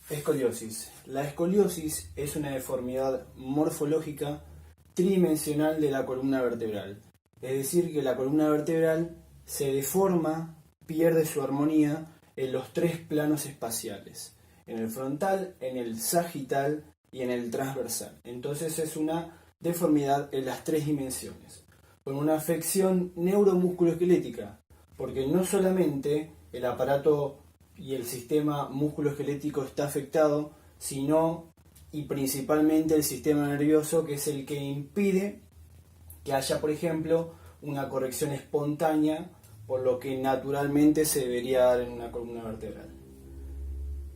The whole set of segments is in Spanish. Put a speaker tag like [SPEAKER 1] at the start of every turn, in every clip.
[SPEAKER 1] Escoliosis. La escoliosis es una deformidad morfológica tridimensional de la columna vertebral. Es decir, que la columna vertebral se deforma, pierde su armonía en los tres planos espaciales: en el frontal, en el sagital y en el transversal. Entonces es una deformidad en las tres dimensiones, con una afección neuromusculoesquelética, porque no solamente el aparato y el sistema musculoesquelético está afectado, sino y principalmente el sistema nervioso, que es el que impide que haya, por ejemplo, una corrección espontánea, por lo que naturalmente se debería dar en una columna vertebral.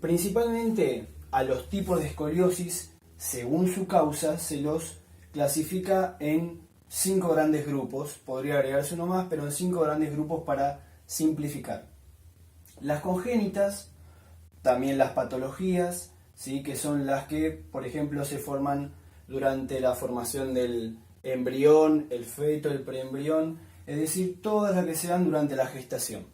[SPEAKER 1] Principalmente a los tipos de escoliosis, según su causa, se los clasifica en 5 grandes grupos. Podría agregarse uno más, pero en 5 grandes grupos para simplificar. Las congénitas, también las patologías, ¿sí?, que son las que, por ejemplo, se forman durante la formación del embrión, el feto, el preembrión, es decir, todas las que se dan durante la gestación.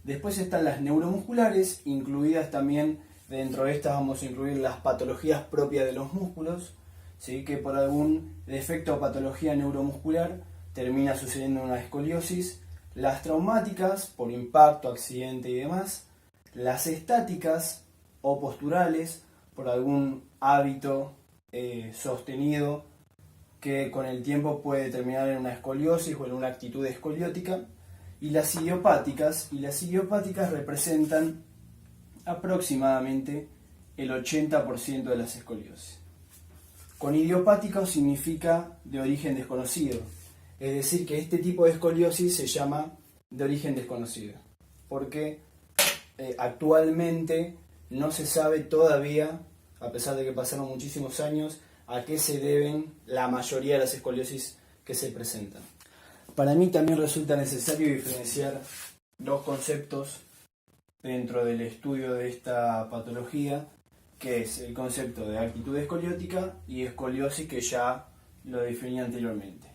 [SPEAKER 1] Después están las neuromusculares, incluidas también, dentro de estas vamos a incluir las patologías propias de los músculos, ¿sí?, que por algún defecto o patología neuromuscular termina sucediendo una escoliosis. Las traumáticas, por impacto, accidente y demás. Las estáticas o posturales, por algún hábito sostenido que con el tiempo puede terminar en una escoliosis o en una actitud escoliótica. Y las idiopáticas representan aproximadamente el 80% de las escoliosis. Con idiopático significa de origen desconocido, es decir, que este tipo de escoliosis se llama de origen desconocido, porque actualmente no se sabe todavía, a pesar de que pasaron muchísimos años, a qué se deben la mayoría de las escoliosis que se presentan. Para mí también resulta necesario diferenciar dos conceptos dentro del estudio de esta patología, que es el concepto de actitud escoliótica y escoliosis, que ya lo definí anteriormente.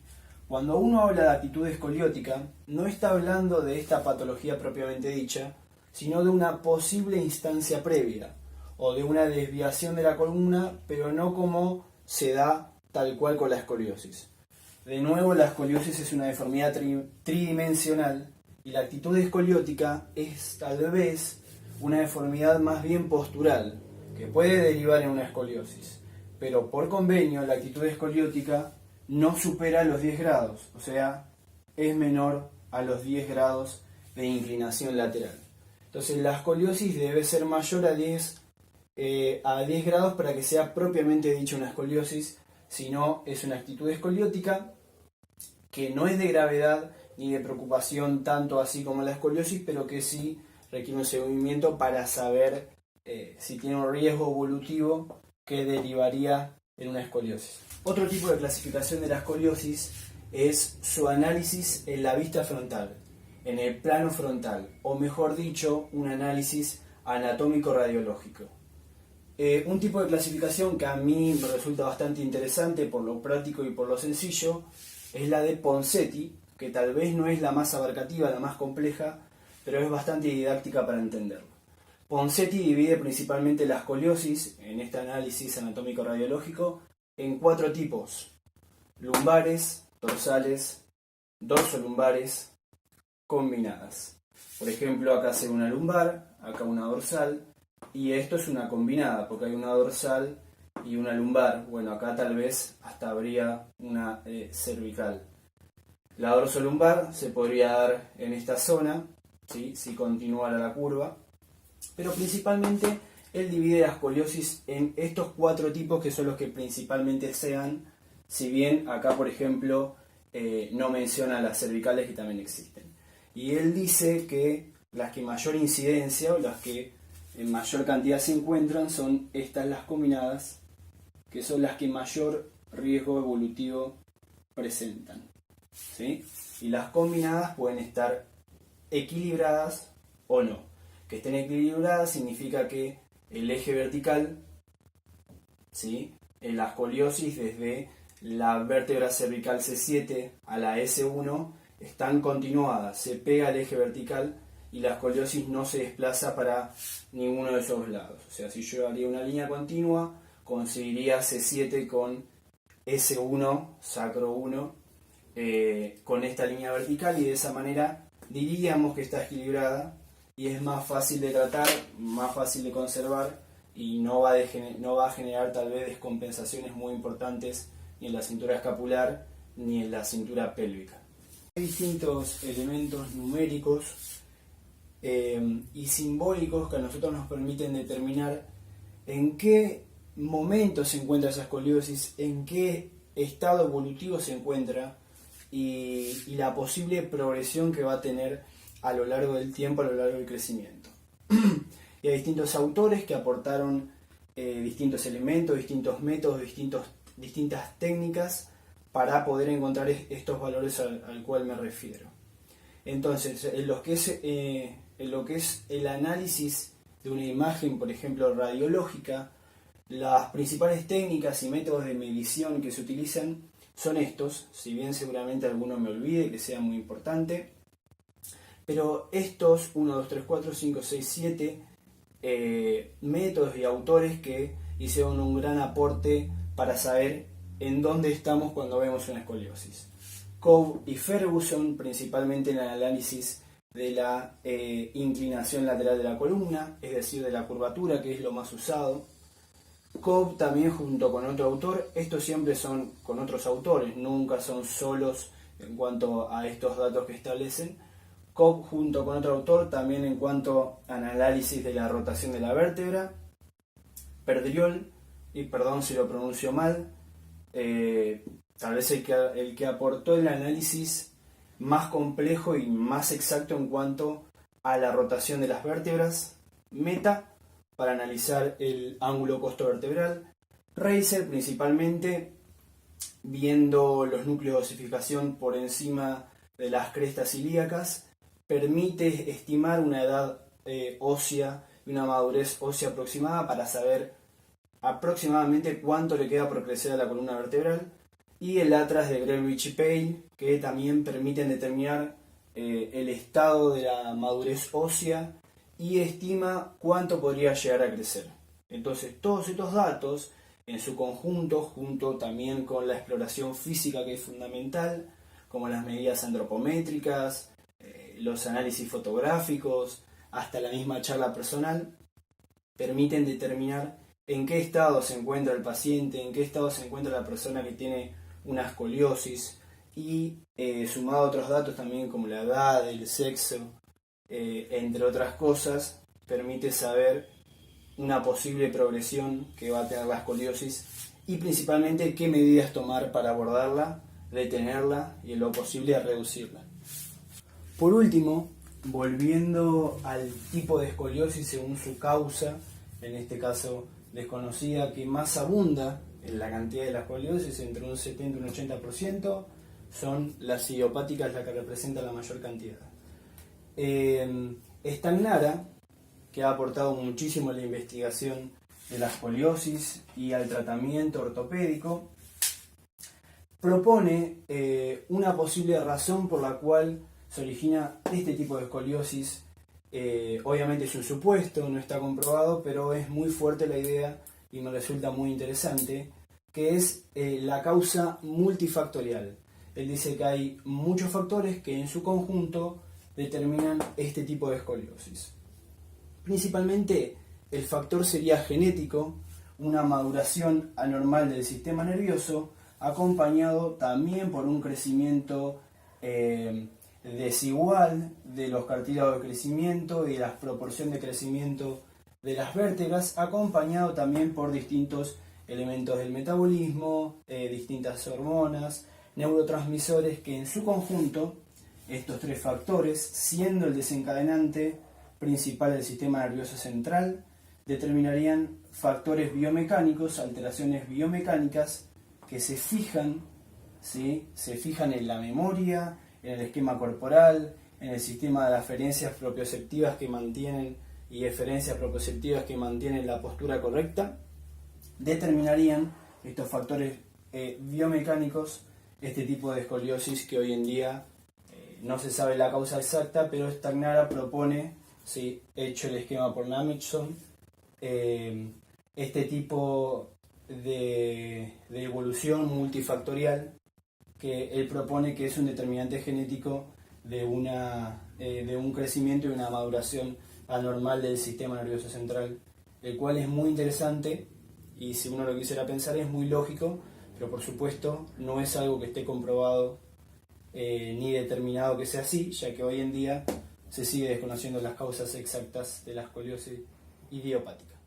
[SPEAKER 1] Cuando uno habla de actitud escoliótica, no está hablando de esta patología propiamente dicha, sino de una posible instancia previa, o de una desviación de la columna, pero no como se da tal cual con la escoliosis. De nuevo, la escoliosis es una deformidad tridimensional, y la actitud escoliótica es tal vez una deformidad más bien postural, que puede derivar en una escoliosis, pero por convenio la actitud escoliótica no supera los 10 grados, o sea, es menor a los 10 grados de inclinación lateral. Entonces la escoliosis debe ser mayor a 10 grados para que sea propiamente dicha una escoliosis, si no es una actitud escoliótica que no es de gravedad ni de preocupación tanto así como la escoliosis, pero que sí requiere un seguimiento para saber si tiene un riesgo evolutivo que derivaría en una escoliosis. Otro tipo de clasificación de la escoliosis es su análisis en la vista frontal, en el plano frontal, o mejor dicho, un análisis anatómico radiológico. Un tipo de clasificación que a mí me resulta bastante interesante por lo práctico y por lo sencillo es la de Ponseti, que tal vez no es la más abarcativa, la más compleja, pero es bastante didáctica para entenderlo. Ponseti divide principalmente la escoliosis, en este análisis anatómico radiológico, en 4 tipos: lumbares, dorsales, dorsolumbares, combinadas. Por ejemplo, acá se ve una lumbar, acá una dorsal, y esto es una combinada, porque hay una dorsal y una lumbar. Bueno, acá tal vez hasta habría una cervical. La dorsolumbar se podría dar en esta zona, ¿sí?, si continuara la curva, pero principalmente él divide la escoliosis en estos 4 tipos, que son los que principalmente se dan, si bien acá, por ejemplo, no menciona las cervicales, que también existen. Y él dice que las que mayor incidencia, o las que en mayor cantidad se encuentran, son estas, las combinadas, que son las que mayor riesgo evolutivo presentan, ¿sí? Y las combinadas pueden estar equilibradas o no. Que estén equilibradas significa que el eje vertical, ¿sí?, en la escoliosis desde la vértebra cervical C7 a la S1 están continuadas, se pega al eje vertical, y la escoliosis no se desplaza para ninguno de esos lados. O sea, si yo haría una línea continua, conseguiría C7 con S1, sacro 1, con esta línea vertical, y de esa manera diríamos que está equilibrada y es más fácil de tratar, más fácil de conservar, y no va a generar tal vez descompensaciones muy importantes ni en la cintura escapular ni en la cintura pélvica. Hay distintos elementos numéricos y simbólicos que a nosotros nos permiten determinar en qué momento se encuentra esa escoliosis, en qué estado evolutivo se encuentra y la posible progresión que va a tener a lo largo del tiempo, a lo largo del crecimiento. Y hay distintos autores que aportaron distintos elementos, distintos métodos, distintas técnicas para poder encontrar estos valores al cual me refiero. Entonces, en lo que es el análisis de una imagen, por ejemplo, radiológica, las principales técnicas y métodos de medición que se utilizan son estos, si bien seguramente alguno me olvide, que sea muy importante, pero estos 1, 2, 3, 4, 5, 6, 7 métodos y autores que hicieron un gran aporte para saber en dónde estamos cuando vemos una escoliosis. Cobb y Ferguson, principalmente en el análisis de la inclinación lateral de la columna, es decir, de la curvatura, que es lo más usado. Cobb también junto con otro autor, estos siempre son con otros autores, nunca son solos en cuanto a estos datos que establecen. Cobb junto con otro autor también en cuanto al análisis de la rotación de la vértebra. Perdriol, y perdón si lo pronuncio mal, tal vez el que aportó el análisis más complejo y más exacto en cuanto a la rotación de las vértebras. Meta, para analizar el ángulo costovertebral. Reiser, principalmente viendo los núcleos de osificación por encima de las crestas ilíacas, permite estimar una edad ósea y una madurez ósea aproximada para saber aproximadamente cuánto le queda por crecer a la columna vertebral. Y el atlas de Greenwich y Pale, que también permiten determinar el estado de la madurez ósea y estima cuánto podría llegar a crecer. Entonces, todos estos datos en su conjunto, junto también con la exploración física, que es fundamental, como las medidas antropométricas, los análisis fotográficos, hasta la misma charla personal, permiten determinar en qué estado se encuentra el paciente, en qué estado se encuentra la persona que tiene una escoliosis, y sumado a otros datos también como la edad, el sexo, entre otras cosas, permite saber una posible progresión que va a tener la escoliosis y principalmente qué medidas tomar para abordarla, detenerla y en lo posible a reducirla. Por último, volviendo al tipo de escoliosis según su causa, en este caso desconocida, que más abunda en la cantidad de la escoliosis, entre un 70 y un 80%, son las idiopáticas las que representan la mayor cantidad. Stagnara, que ha aportado muchísimo a la investigación de la escoliosis y al tratamiento ortopédico, propone una posible razón por la cual se origina este tipo de escoliosis. Obviamente es un supuesto, no está comprobado, pero es muy fuerte la idea y me resulta muy interesante, que es la causa multifactorial. Él dice que hay muchos factores que en su conjunto determinan este tipo de escoliosis. Principalmente el factor sería genético, una maduración anormal del sistema nervioso, acompañado también por un crecimiento desigual de los cartílagos de crecimiento y de la proporción de crecimiento de las vértebras, acompañado también por distintos elementos del metabolismo, distintas hormonas, neurotransmisores, que en su conjunto, estos tres factores, siendo el desencadenante principal del sistema nervioso central, determinarían factores biomecánicos, alteraciones biomecánicas que se fijan, ¿sí? Se fijan en la memoria, en el esquema corporal, en el sistema de aferencias propioceptivas que mantienen y eferencias propioceptivas que mantienen la postura correcta, determinarían estos factores biomecánicos este tipo de escoliosis que hoy en día no se sabe la causa exacta, pero Stagnara propone, ¿sí?, hecho el esquema por Namitson, este tipo de evolución multifactorial que él propone que es un determinante genético de un crecimiento y una maduración anormal del sistema nervioso central, el cual es muy interesante y si uno lo quisiera pensar es muy lógico, pero por supuesto no es algo que esté comprobado ni determinado que sea así, ya que hoy en día se sigue desconociendo las causas exactas de la escoliosis idiopática.